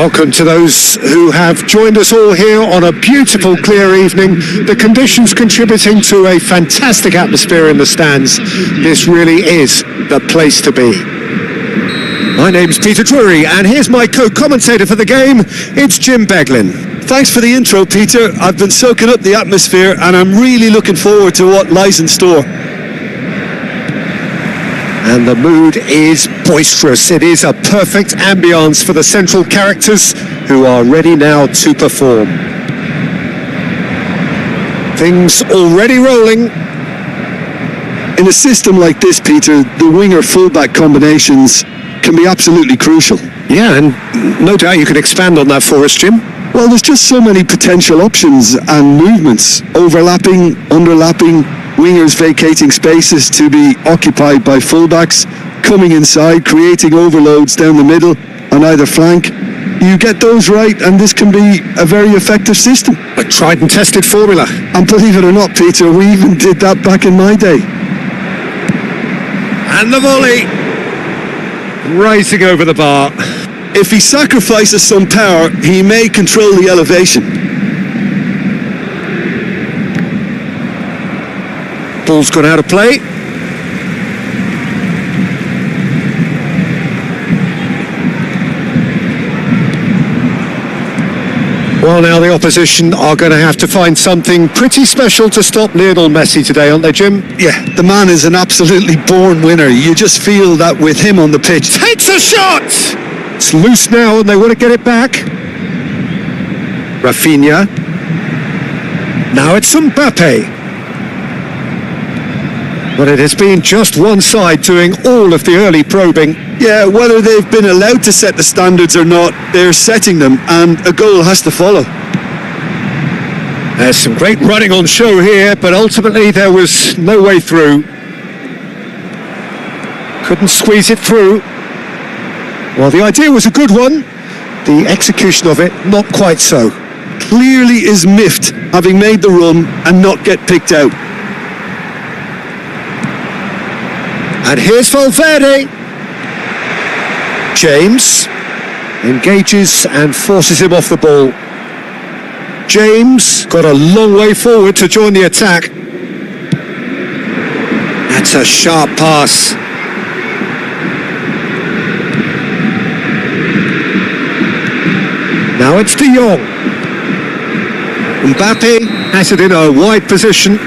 Welcome to those who have joined us all here on a beautiful, clear evening. The conditions contributing to a fantastic atmosphere in the stands. This really is the place to be. My name's Peter Drury, and here's my co-commentator for the game. It's Jim Beglin. Thanks for the intro, Peter. I've been soaking up the atmosphere and I'm really looking forward to what lies in store. And the mood is boisterous. It is a perfect ambience for the central characters who are ready now to perform. Things already rolling. In a system like this, Peter, the winger-fullback combinations can be absolutely crucial. Yeah, and no doubt you can expand on that for us, Jim. Well, there's just so many potential options and movements. Overlapping, underlapping, wingers vacating spaces to be occupied by fullbacks, coming inside, creating overloads down the middle on either flank. You get those right and this can be a very effective system. A tried and tested formula. And believe it or not, Peter, we even did that back in my day. And the volley. Rising over the bar. If he sacrifices some power, he may control the elevation. Ball's gone out of play. Well, now the opposition are going to have to find something pretty special to stop Lionel Messi today, aren't they, Jim? Yeah, the man is an absolutely born winner. You just feel that with him on the pitch. Takes a shot! It's loose now and they want to get it back. Rafinha. Now it's Mbappe. But it has been just one side doing all of the early probing. Yeah, whether they've been allowed to set the standards or not, they're setting them, and a goal has to follow. There's some great running on show here, but ultimately there was no way through. Couldn't squeeze it through. Well, the idea was a good one. The execution of it, not quite so. Clearly is miffed, having made the run and not get picked out. And here's Valverde. James engages and forces him off the ball. James got a long way forward to join the attack. That's a sharp pass. Now it's De Jong. Mbappe has it in a wide position.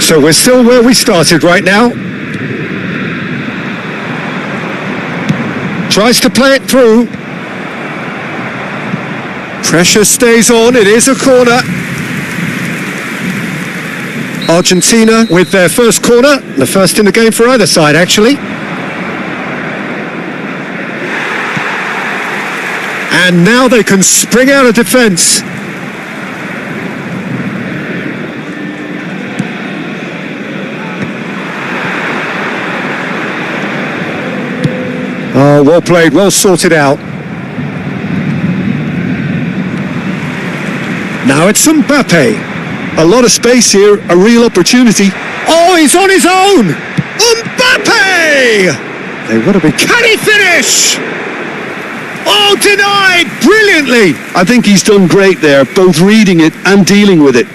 So we're still where we started right now. Tries to play it through. Pressure stays on, it is a corner. Argentina with their first corner, the first in the game for either side actually. And now they can spring out of defence. Oh, well played, well sorted out. Now it's Mbappe. A lot of space here, a real opportunity. Oh, he's on his own! Mbappe! They want to be... Can he finish? Oh, denied! Brilliantly! I think he's done great there, both reading it and dealing with it.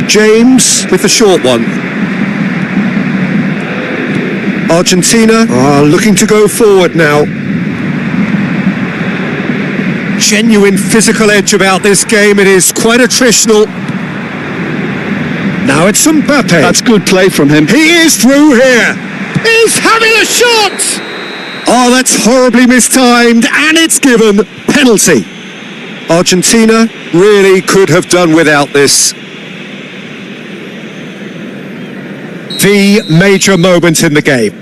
James with the short one. Argentina are looking to go forward now. Genuine physical edge about this game. It is quite attritional. Now it's Mbappe. That's good play from him. He is through here. He's having a shot. Oh, that's horribly mistimed, and it's given penalty. Argentina really could have done without this. The major moment in the game.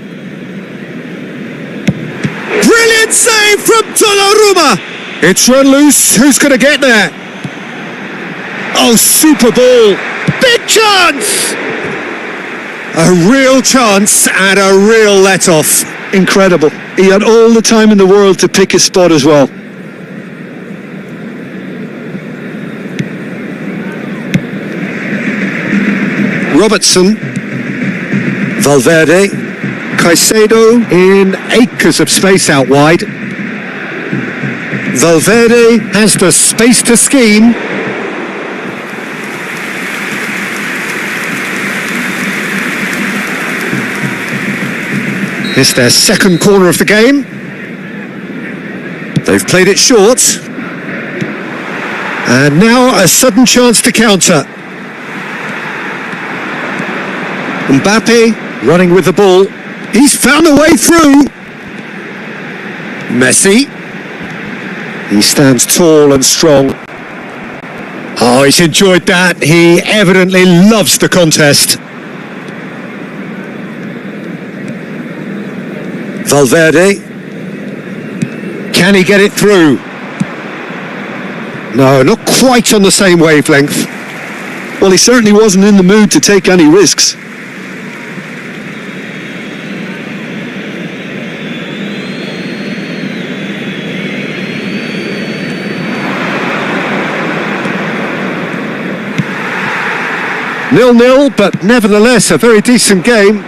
Brilliant save from Donnarumma. It's run loose. Who's going to get there? Oh, super ball. Big chance. A real chance and a real let-off. Incredible. He had all the time in the world to pick his spot as well. Robertson, Valverde, Caicedo in acres of space out wide. Valverde has the space to scheme. It's their second corner of the game. They've played it short. And now a sudden chance to counter. Mbappe running with the ball. He's found a way through. Messi. He stands tall and strong. Oh, he's enjoyed that. He evidently loves the contest. Valverde. Can he get it through? No, not quite on the same wavelength. Well, he certainly wasn't in the mood to take any risks. Nil-nil, but nevertheless a very decent game.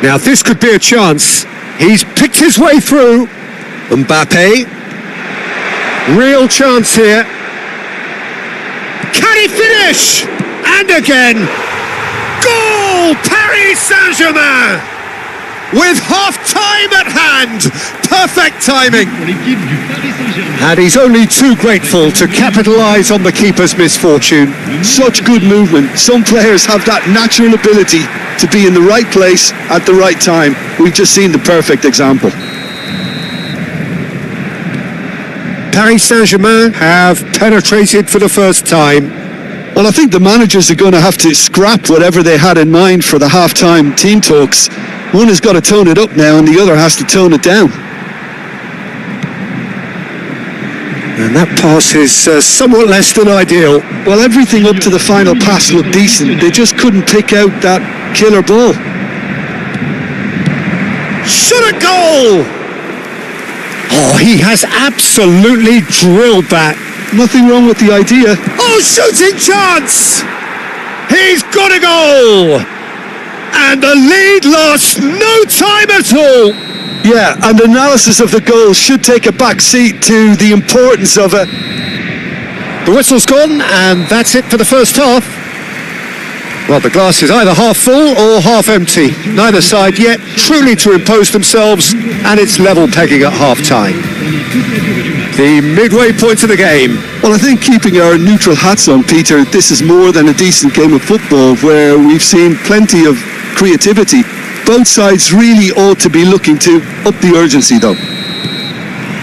Now this could be a chance. He's picked his way through. Mbappe. Real chance here. Can he finish? And again. Goal! Paris Saint-Germain! With half-time at hand. Perfect timing. Pour l'équipe du Paris Saint-Germain. And he's only too grateful to capitalise on the keeper's misfortune. Such good movement. Some players have that natural ability to be in the right place at the right time. We've just seen the perfect example. Paris Saint-Germain have penetrated for the first time. Well, I think the managers are going to have to scrap whatever they had in mind for the half-time team talks. One has got to tone it up now and the other has to tone it down. And that pass is somewhat less than ideal. Well, everything up to the final pass looked decent. They just couldn't pick out that killer ball. Shot a goal! Oh, he has absolutely drilled that. Nothing wrong with the idea. Oh, shooting chance! He's got a goal! And the lead lost no time at all. Yeah, and analysis of the goal should take a back seat to the importance of it. The whistle's gone, and that's it for the first half. Well, the glass is either half full or half empty. Neither side yet truly to impose themselves, and it's level pegging at half-time. The midway point of the game. Well, I think keeping our neutral hats on, Peter, this is more than a decent game of football where we've seen plenty of creativity. Both sides really ought to be looking to up the urgency, though.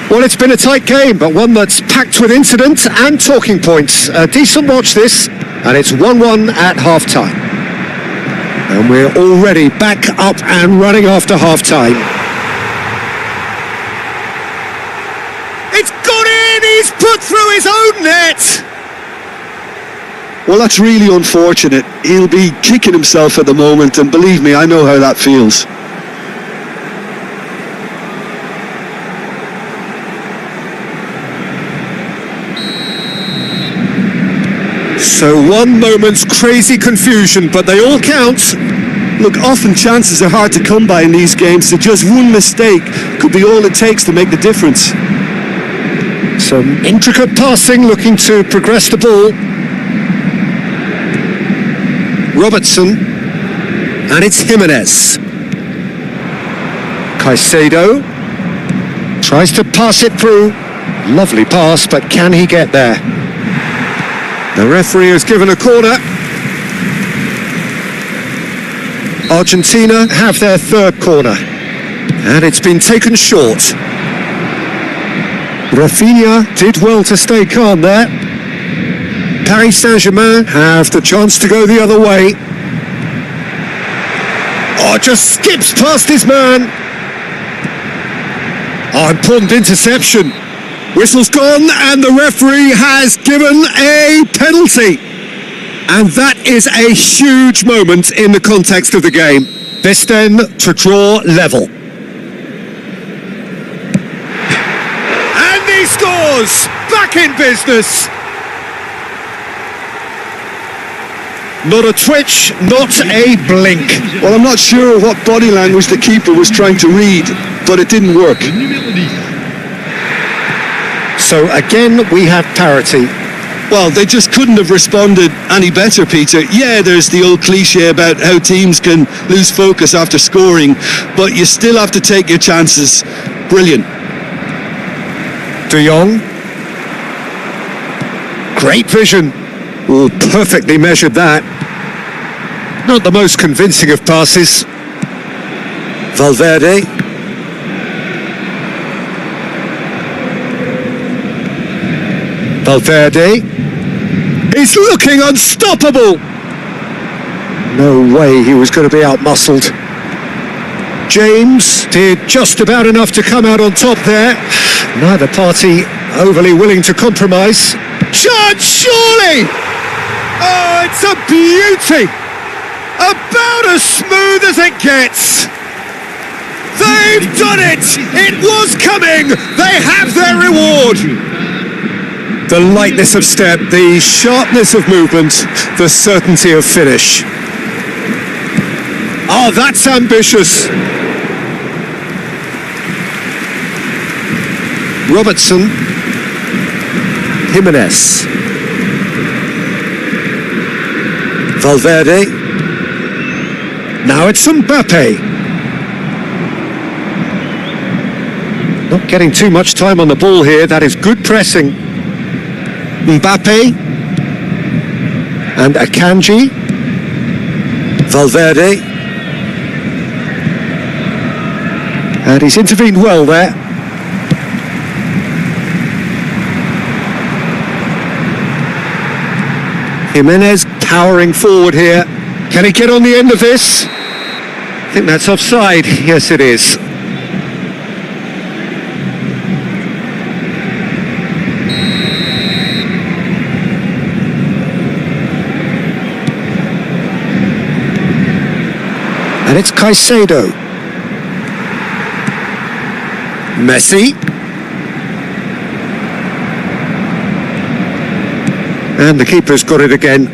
Well, it's been a tight game, but one that's packed with incident and talking points. A decent watch this, and it's 1-1 at half-time. And we're already back up and running after half-time. It's gone in! He's put through his own net! Well, that's really unfortunate. He'll be kicking himself at the moment, and believe me, I know how that feels. So one moment's crazy confusion, but they all count. Look, often chances are hard to come by in these games, so just one mistake could be all it takes to make the difference. Some intricate passing, looking to progress the ball. Robertson, and it's Jimenez. Caicedo tries to pass it through. Lovely pass, but can he get there? The referee has given a corner. Argentina have their third corner, and it's been taken short. Rafinha did well to stay calm there. Paris Saint-Germain have the chance to go the other way. Oh, just skips past his man. Oh, important interception. Whistle's gone and the referee has given a penalty. And that is a huge moment in the context of the game. This then to draw level. And he scores! Back in business! Not a twitch, not a blink. Well, I'm not sure what body language the keeper was trying to read, but it didn't work. Le numéro 10. So again, we have parity. Well, they just couldn't have responded any better, Peter. Yeah, there's the old cliche about how teams can lose focus after scoring, but you still have to take your chances. Brilliant. De Jong. Great vision. Oh, perfectly measured that. Not the most convincing of passes. Valverde. Valverde. He's looking unstoppable. No way he was going to be out-muscled. James did just about enough to come out on top there. Neither party overly willing to compromise. Chance, surely! Oh, it's a beauty! About as smooth as it gets! They've done it! It was coming! They have their reward! The lightness of step, the sharpness of movement, the certainty of finish. Oh, that's ambitious! Robertson. Jimenez. Valverde. Now it's Mbappe. Not getting too much time on the ball here. That is good pressing. Mbappe. And Akanji. Valverde. And he's intervened well there. Jimenez powering forward here. Can he get on the end of this? I think that's offside. Yes, it is. And it's Caicedo. Messi. And the keeper's got it again.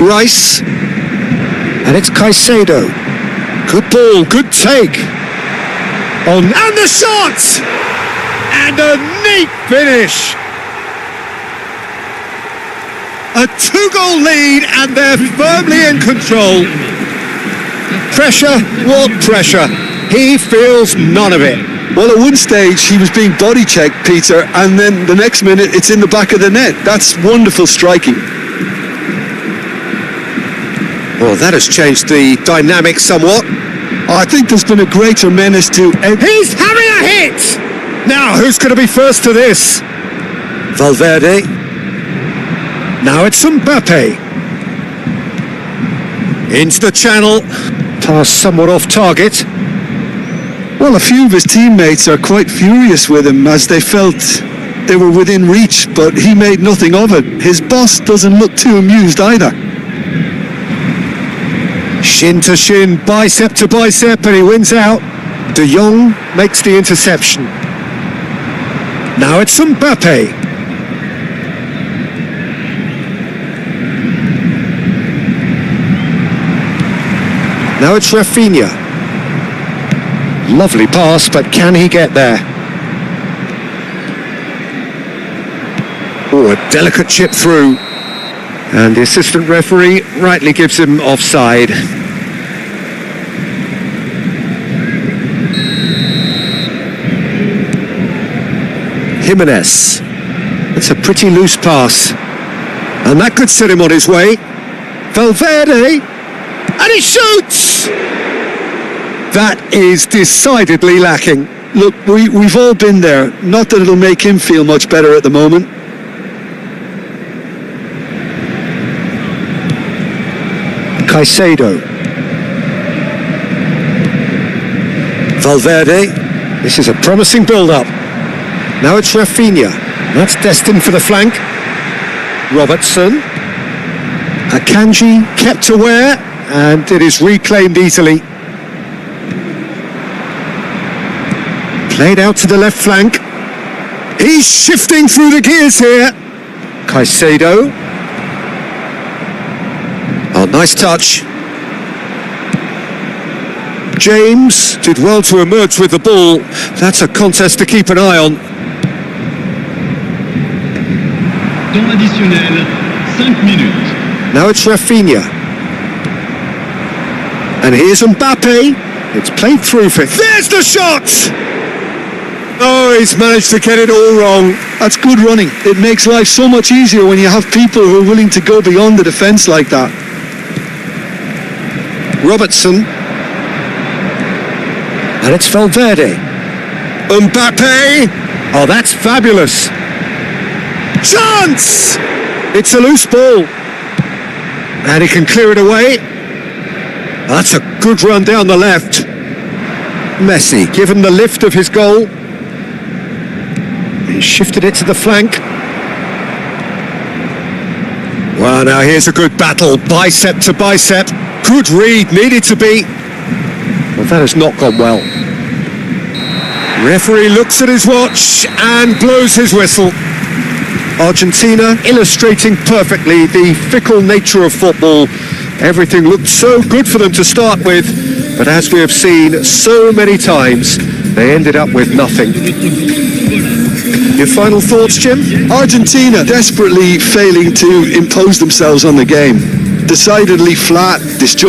Rice. And it's Caicedo. Good ball, good take. On and the shot! And a neat finish. A 2-goal lead and they're firmly in control. Pressure, what pressure? He feels none of it. Well, at one stage, he was being body checked, Peter, and then the next minute, it's in the back of the net. That's wonderful striking. Well, that has changed the dynamic somewhat. I think there's been a greater menace to... He's having a hit! Now, who's going to be first to this? Valverde. Now it's Mbappe. Into the channel. Pass somewhat off target. Well, a few of his teammates are quite furious with him as they felt they were within reach, but he made nothing of it. His boss doesn't look too amused either. Shin to shin, bicep to bicep, and he wins out. De Jong makes the interception. Now it's Mbappe. Now it's Rafinha. Lovely pass, but can he get there? Oh, a delicate chip through. And the assistant referee rightly gives him offside. Jimenez. It's a pretty loose pass. And that could set him on his way. Valverde. And he shoots! That is decidedly lacking. Look, we've all been there. Not that it'll make him feel much better at the moment. Caicedo. Valverde. This is a promising build-up. Now it's Rafinha. That's destined for the flank. Robertson. Akanji kept aware, and it is reclaimed easily. Played out to the left flank. He's shifting through the gears here. Caicedo. Oh, nice touch. James did well to emerge with the ball. That's a contest to keep an eye on. Temps additionnel, 5 minutes. Now it's Rafinha. And here's Mbappe. It's played through for... There's the shot! Oh, he's managed to get it all wrong. That's good running. It makes life so much easier when you have people who are willing to go beyond the defence like that. Robertson. And it's Valverde. Mbappe. Oh, that's fabulous. Chance! It's a loose ball. And he can clear it away. That's a good run down the left. Messi, given the lift of his goal. He shifted it to the flank. Well, now here's a good battle. Bicep to bicep. Good read, needed to be. Well, that has not gone well. Referee looks at his watch and blows his whistle. Argentina illustrating perfectly the fickle nature of football. Everything looked so good for them to start with, but as we have seen so many times, they ended up with nothing. Your final thoughts, Jim? Argentina desperately failing to impose themselves on the game. Decidedly flat, disjointed.